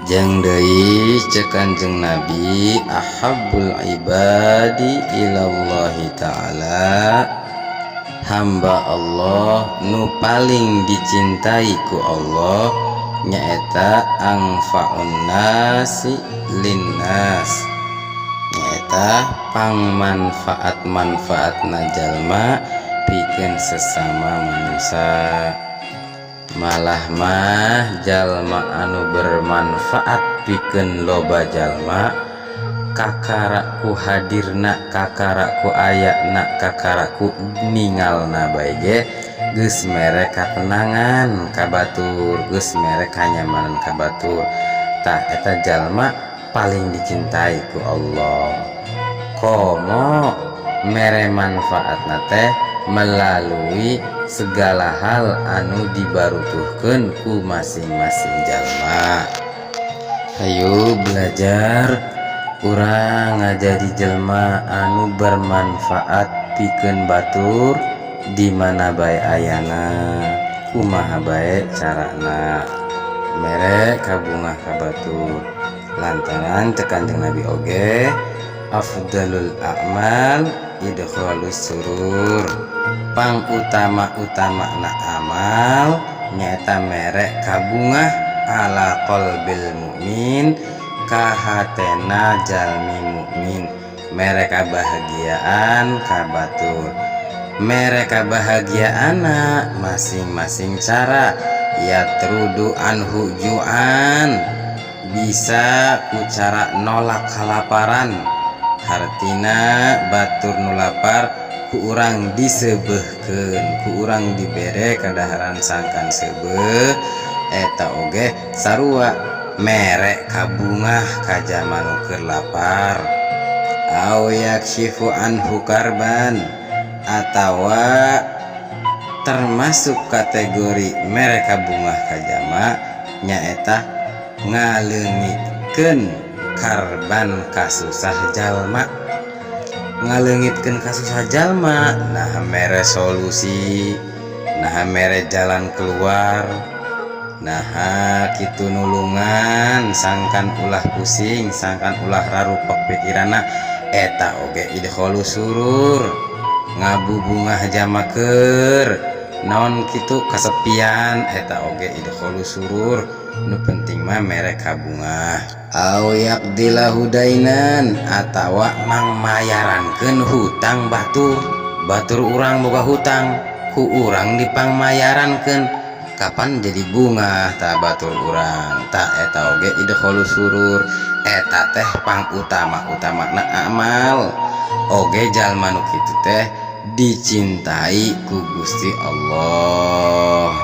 Jeung deui ceuk Kanjeng Nabi ahabbul ibadi ilallahi ta'ala, hamba Allah nu paling dicintai ku Allah nyaeta angfaun nasi linnas, nyaeta pangmanfaat-manfaatna jalma pikeun sesama manusia. Malah mah jalma anu bermanfaat pikeun loba jalma, kakara ku hadirna, kakara ku ayana, kakara ku ningalna bae ge geus mere katenangan ka batur, geus mere kanyamanan ka batur. Tah eta jalma paling dicintai ku Allah. Komo mere manfaatna teh melalui segala hal anu dibarutuhkeun ku masing-masing jalma. Hayu belajar urang ngajadi jelma anu bermanfaat pikeun batur di mana bae ayana, kumaha bae carana, mere kabungah ka batur. Lantaran teu Kanjeng Nabi oge afdalul a'mal idkhalus surur, pang utama-utama na amal nyaeta mere kabungah ala qalbil mukmin, ka hatena jalmi mukmin, mere kabahagiaan ka batur. Mere kabahagiaana masing-masing cara, yatrudu anhu ju'an, bisa ku cara nolak kalaparan, hartina batur nu lapar ku urang disebehkeun, ku urang dibere kadaharan sangkan sebeh, eta oge sarua mere kabungah ka jalma nu keur lapar. Au yakshifu anhu karban, atawa termasuk kategori mere kabungah ka jalma nyaeta ngaleungitkeun karban kasusah jalma. Ngaleungitkeun kasusah jalma nah mere solusi, nah mere jalan keluar, nah kitu nulungan sangkan ulah pusing, sangkan ulah rarupek pikirana, eta oge idkhalus surur, ngabubungah jalma keur naon kitu kasepian, eta oge idkhalus surur. Nu penting mah mere kabungah. Au yaqdilahu dainan, atawa mangmayarankeun hutang batur. Batur urang boga hutang, ku urang dipangmayarankeun, kapan jadi bunga ta batur urang, ta eta oge idkhalus surur. Eta teh pang utama-utamana amal, oge jalma nu kitu teh dicintai ku Gusti Allah.